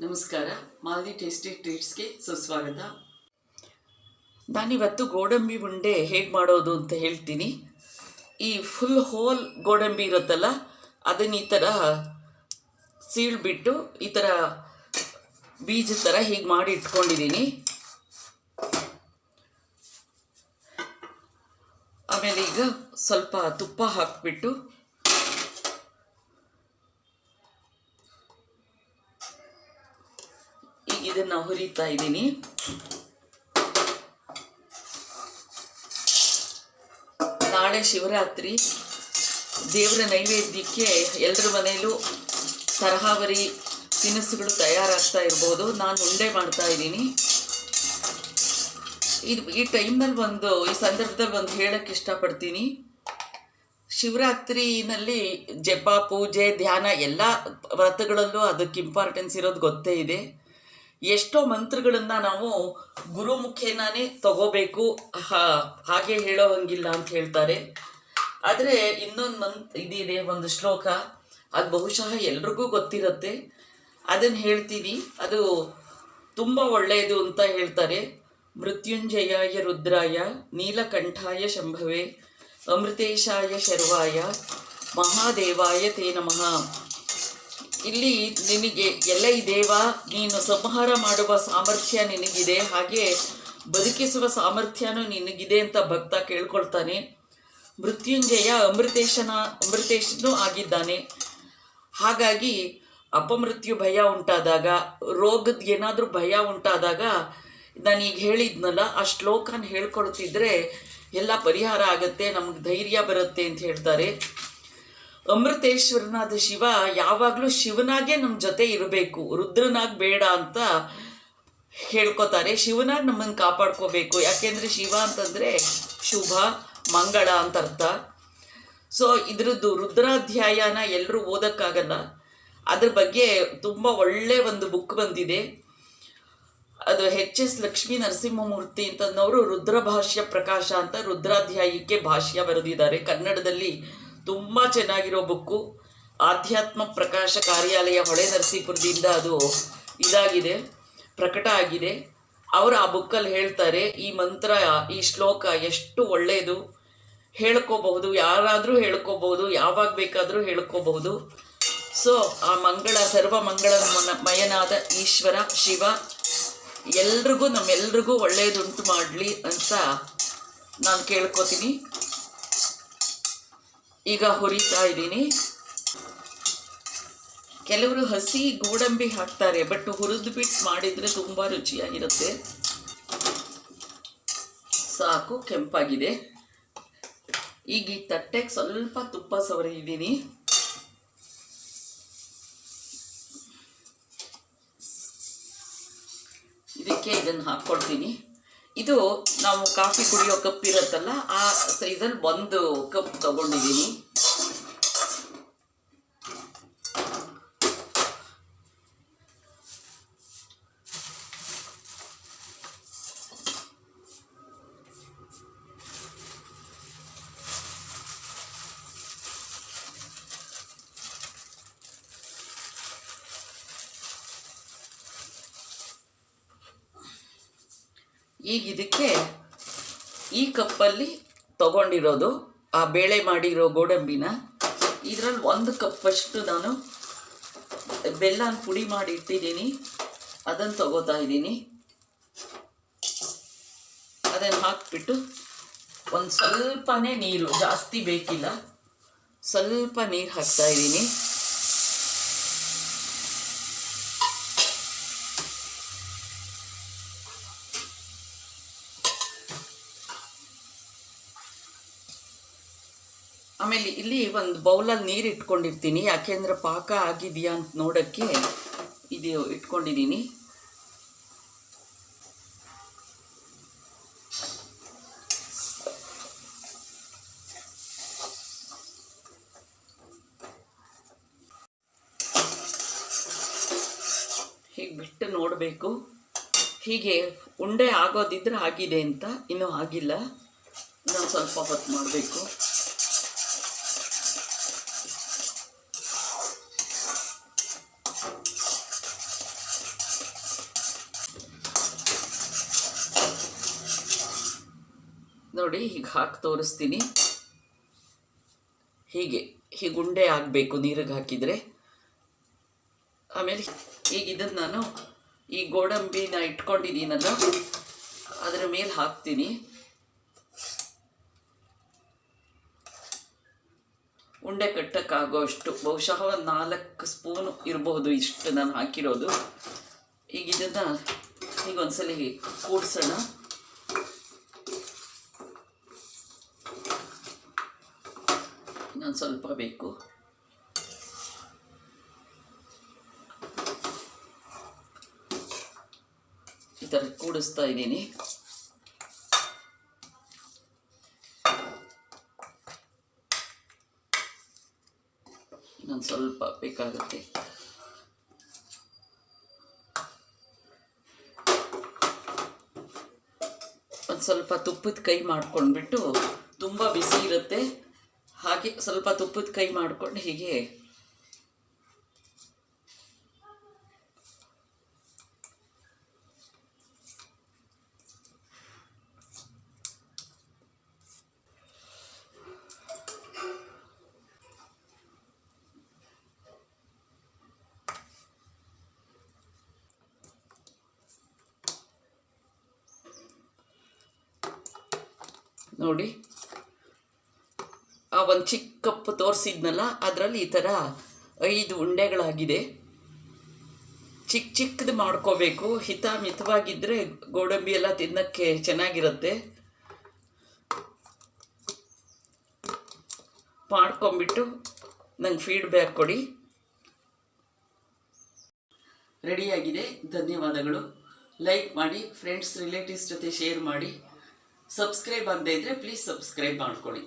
ನಮಸ್ಕಾರ. ಮಾಲ್ದಿ ಟೇಸ್ಟಿ ಟ್ರೀಟ್ಸ್ಗೆ ಸುಸ್ವಾಗತ. ನಾನಿವತ್ತು ಗೋಡಂಬಿ ಉಂಡೆ ಹೇಗೆ ಮಾಡೋದು ಅಂತ ಹೇಳ್ತೀನಿ. ಈ ಫುಲ್ ಹೋಲ್ ಗೋಡಂಬಿ ಇರುತ್ತಲ್ಲ, ಅದನ್ನು ಈ ಥರ ಸೀಳ್ಬಿಟ್ಟು ಈ ಥರ ಬೀಜದ ಥರ ಹೀಗೆ ಮಾಡಿ ಇಟ್ಕೊಂಡಿದ್ದೀನಿ. ಆಮೇಲೆ ಈಗ ಸ್ವಲ್ಪ ತುಪ್ಪ ಹಾಕಿಬಿಟ್ಟು ಈಗ ಇದನ್ನು ಹುರಿತಾ ಇದ್ದೀನಿ. ನಾಳೆ ಶಿವರಾತ್ರಿ, ದೇವರ ನೈವೇದ್ಯಕ್ಕೆ ಎಲ್ಲರ ಮನೆಯಲ್ಲೂ ತರಹಾವರಿ ತಿನಿಸುಗಳು ತಯಾರಾಗ್ತಾ ಇರ್ಬೋದು. ನಾನು ಉಂಡೆ ಮಾಡ್ತಾ ಇದ್ದೀನಿ. ಈ ಟೈಮ್ನಲ್ಲಿ ಈ ಸಂದರ್ಭದಲ್ಲಿ ಒಂದು ಹೇಳಕ್ಕೆ ಇಷ್ಟಪಡ್ತೀನಿ. ಶಿವರಾತ್ರಿನಲ್ಲಿ ಜಪ, ಪೂಜೆ, ಧ್ಯಾನ ಎಲ್ಲ ವ್ರತಗಳಲ್ಲೂ ಅದಕ್ಕೆ ಇಂಪಾರ್ಟೆನ್ಸ್ ಇರೋದು ಗೊತ್ತೇ ಇದೆ. ಎಷ್ಟೋ ಮಂತ್ರಗಳನ್ನು ನಾವು ಗುರುಮುಖೇನೇ ತಗೋಬೇಕು, ಹಾಗೆ ಹೇಳೋ ಹಂಗಿಲ್ಲ ಅಂತ ಹೇಳ್ತಾರೆ. ಆದರೆ ಇನ್ನೊಂದು ಇದಿದೆ, ಒಂದು ಶ್ಲೋಕ, ಅದು ಬಹುಶಃ ಎಲ್ರಿಗೂ ಗೊತ್ತಿರುತ್ತೆ. ಅದನ್ನು ಹೇಳ್ತೀನಿ. ಅದು ತುಂಬ ಒಳ್ಳೆಯದು ಅಂತ ಹೇಳ್ತಾರೆ. ಮೃತ್ಯುಂಜಯಾಯ ರುದ್ರಾಯ ನೀಲಕಂಠಾಯ ಶಂಭವೇ ಅಮೃತೇಶಾಯ ಶರ್ವಾಯ ಮಹಾದೇವಾಯ ತೇ ನಮಃ. ಇಲ್ಲಿ ನಿನಗೆ ಎಲ್ಲ ಈ ದೇವ, ನೀನು ಸಂಹಾರ ಮಾಡುವ ಸಾಮರ್ಥ್ಯ ನಿನಗಿದೆ, ಹಾಗೆ ಬದುಕಿಸುವ ಸಾಮರ್ಥ್ಯನೂ ನಿನಗಿದೆ ಅಂತ ಭಕ್ತ ಕೇಳ್ಕೊಳ್ತಾನೆ. ಮೃತ್ಯುಂಜಯ ಅಮೃತೇಶನೂ ಆಗಿದ್ದಾನೆ. ಹಾಗಾಗಿ ಅಪಮೃತ್ಯು ಭಯ ಉಂಟಾದಾಗ, ರೋಗದ ಏನಾದರೂ ಭಯ ಉಂಟಾದಾಗ, ನಾನೀಗ ಹೇಳಿದ್ನಲ್ಲ ಆ ಶ್ಲೋಕನ ಹೇಳ್ಕೊಳ್ತಿದ್ರೆ ಎಲ್ಲ ಪರಿಹಾರ ಆಗುತ್ತೆ, ನಮ್ಗೆ ಧೈರ್ಯ ಬರುತ್ತೆ ಅಂತ ಹೇಳ್ತಾರೆ. ಅಮೃತೇಶ್ವರನಾದ ಶಿವ ಯಾವಾಗಲೂ ಶಿವನಾಗೆ ನಮ್ಮ ಜೊತೆ ಇರಬೇಕು, ರುದ್ರನಾಗಿ ಬೇಡ ಅಂತ ಹೇಳ್ಕೊತಾರೆ. ಶಿವನಾಗಿ ನಮ್ಮನ್ನು ಕಾಪಾಡ್ಕೋಬೇಕು. ಯಾಕೆಂದರೆ ಶಿವ ಅಂತಂದರೆ ಶುಭ, ಮಂಗಳ ಅಂತ ಅರ್ಥ. ಸೊ ಇದ್ರದ್ದು ರುದ್ರಾಧ್ಯಾಯನ ಎಲ್ಲರೂ ಓದೋಕ್ಕಾಗಲ್ಲ. ಅದ್ರ ಬಗ್ಗೆ ತುಂಬ ಒಳ್ಳೆ ಒಂದು ಬುಕ್ ಬಂದಿದೆ. ಅದು HS ಲಕ್ಷ್ಮೀ ನರಸಿಂಹಮೂರ್ತಿ ಅಂತಂದವರು ರುದ್ರಭಾಷ್ಯ ಪ್ರಕಾಶ ಅಂತ ರುದ್ರಾಧ್ಯಾಯಕ್ಕೆ ಭಾಷ್ಯ ಬರೆದಿದ್ದಾರೆ. ಕನ್ನಡದಲ್ಲಿ ತುಂಬ ಚೆನ್ನಾಗಿರೋ ಬುಕ್ಕು. ಆಧ್ಯಾತ್ಮ ಪ್ರಕಾಶ ಕಾರ್ಯಾಲಯ ಹೊಳೆ ನರಸೀಪುರದಿಂದ ಅದು ಇದಾಗಿದೆ, ಪ್ರಕಟ ಆಗಿದೆ. ಅವರು ಆ ಬುಕ್ಕಲ್ಲಿ ಹೇಳ್ತಾರೆ ಈ ಮಂತ್ರ, ಈ ಶ್ಲೋಕ ಎಷ್ಟು ಒಳ್ಳೆಯದು, ಹೇಳ್ಕೋಬಹುದು, ಯಾರಾದರೂ ಹೇಳ್ಕೋಬಹುದು, ಯಾವಾಗ ಬೇಕಾದರೂ ಹೇಳ್ಕೋಬಹುದು. ಸೊ ಆ ಸರ್ವ ಮಂಗಳಮಯನಾದ ಈಶ್ವರ ಶಿವ ನಮ್ಮೆಲ್ರಿಗೂ ಒಳ್ಳೆಯದುಂಟು ಮಾಡಲಿ ಅಂತ ನಾನು ಕೇಳ್ಕೊತೀನಿ. ಈಗ ಹುರಿತಾ ಇದ್ದೀನಿ. ಕೆಲವರು ಹಸಿ ಗೋಡಂಬಿ ಹಾಕ್ತಾರೆ, ಬಟ್ ಹುರಿದು ಬಿಟ್ಟು ಮಾಡಿದರೆ ತುಂಬ ರುಚಿಯಾಗಿರುತ್ತೆ. ಸಾಕು, ಕೆಂಪಾಗಿದೆ. ಈಗ ಈ ತಟ್ಟೆಗೆ ಸ್ವಲ್ಪ ತುಪ್ಪ ಸವರಿದ್ದೀನಿ. ಇದಕ್ಕೆ ಇದನ್ನು ಹಾಕ್ಕೊಡ್ತೀನಿ. ಇದು ನಾವು ಕಾಫಿ ಕುಡಿಯೋ ಕಪ್ ಇರುತ್ತಲ್ಲ, ಆ ಸೈಜಲ್ಲಿ 1 ಕಪ್ ತಗೊಂಡಿದ್ದೀನಿ. ಈಗ ಇದಕ್ಕೆ ಈ ಕಪ್ಪಲ್ಲಿ ತಗೊಂಡಿರೋದು ಆ ಬೇಳೆ ಮಾಡಿರೋ ಗೋಡಂಬಿನ, ಇದರಲ್ಲಿ 1 ಕಪ್ಪಷ್ಟು ನಾನು ಬೆಲ್ಲನ ಪುಡಿ ಮಾಡಿ ಇಟ್ಟಿದ್ದೀನಿ, ಅದನ್ನು ತಗೋತಾ ಇದ್ದೀನಿ. ಅದನ್ನು ಹಾಕಿಬಿಟ್ಟು ಒಂದು ಸ್ವಲ್ಪನೇ ನೀರು, ಜಾಸ್ತಿ ಬೇಕಿಲ್ಲ, ಸ್ವಲ್ಪ ನೀರು ಹಾಕ್ತಾ ಇದ್ದೀನಿ. ಆಮೇಲೆ ಇಲ್ಲಿ ಒಂದು ಬೌಲಲ್ಲಿ ನೀರು ಇಟ್ಕೊಂಡಿರ್ತೀನಿ, ಯಾಕೆಂದರೆ ಪಾಕ ಆಗಿದೆಯಾ ಅಂತ ನೋಡೋಕ್ಕೆ ಇದು ಇಟ್ಕೊಂಡಿದ್ದೀನಿ. ಹೀಗೆ ಬಿಟ್ಟು ನೋಡಬೇಕು. ಹೀಗೆ ಉಂಡೆ ಆಗೋದಿದ್ರೆ ಆಗಿದೆ ಅಂತ, ಇನ್ನೂ ಆಗಿಲ್ಲ, ಇನ್ನೊಂದು ಸ್ವಲ್ಪ ಹೊತ್ತು ಮಾಡಬೇಕು. ನೋಡಿ ಹೀಗೆ ಹಾಕಿ ತೋರಿಸ್ತೀನಿ. ಹೀಗೆ ಉಂಡೆ ಆಗಬೇಕು ನೀರಿಗೆ ಹಾಕಿದರೆ. ಆಮೇಲೆ ಈಗ ಇದನ್ನು ನಾನು ಈ ಗೋಡಂಬಿನ ಇಟ್ಕೊಂಡಿದ್ದೀನಲ್ಲ ಅದರ ಮೇಲೆ ಹಾಕ್ತೀನಿ. ಉಂಡೆ ಕಟ್ಟಕ್ಕಾಗೋ ಅಷ್ಟು, ಬಹುಶಃ ಒಂದು 4 ಸ್ಪೂನು ಇರಬಹುದು ಇಷ್ಟು ನಾನು ಹಾಕಿರೋದು. ಈಗ ಇದನ್ನು ಈಗ ಒಂದ್ಸಲ ಕೂಡಿಸೋಣ. ಇನ್ನೊಂದು ಸ್ವಲ್ಪ ಬೇಕು. ಈ ಥರ ಕೂಡಿಸ್ತಾ ಇದ್ದೀನಿ. ಇನ್ನೊಂದು ಸ್ವಲ್ಪ ಬೇಕಾಗುತ್ತೆ. ಒಂದು ಸ್ವಲ್ಪ ತುಪ್ಪದ ಕೈ ಮಾಡ್ಕೊಂಡ್ಬಿಟ್ಟು, ತುಂಬ ಬಿಸಿ ಇರುತ್ತೆ, ಹಾಗೆ ಸ್ವಲ್ಪ ತುಪ್ಪದ ಕೈ ಮಾಡ್ಕೊಂಡು ಹೀಗೆ ನೋಡಿ. ಆ ಒಂದು ಚಿಕ್ಕ ಕಪ್ ತೋರಿಸಿದ್ನಲ್ಲ ಅದರಲ್ಲಿ ಈ ಥರ 5 ಉಂಡೆಗಳಾಗಿದೆ. ಚಿಕ್ಕದು ಮಾಡ್ಕೋಬೇಕು. ಮಿತವಾಗಿದ್ದರೆ ಗೋಡಂಬಿ ಎಲ್ಲ ತಿನ್ನೋಕ್ಕೆ ಚೆನ್ನಾಗಿರುತ್ತೆ. ಮಾಡ್ಕೊಂಬಿಟ್ಟು ನಂಗೆ ಫೀಡ್ಬ್ಯಾಕ್ ಕೊಡಿ. ರೆಡಿಯಾಗಿದೆ. ಧನ್ಯವಾದಗಳು. ಲೈಕ್ ಮಾಡಿ, ಫ್ರೆಂಡ್ಸ್ ರಿಲೇಟಿವ್ಸ್ ಜೊತೆ ಶೇರ್ ಮಾಡಿ. ಸಬ್ಸ್ಕ್ರೈಬ್ ಆಗದೇ ಇದ್ದರೆ ಪ್ಲೀಸ್ ಸಬ್ಸ್ಕ್ರೈಬ್ ಮಾಡ್ಕೊಳ್ಳಿ.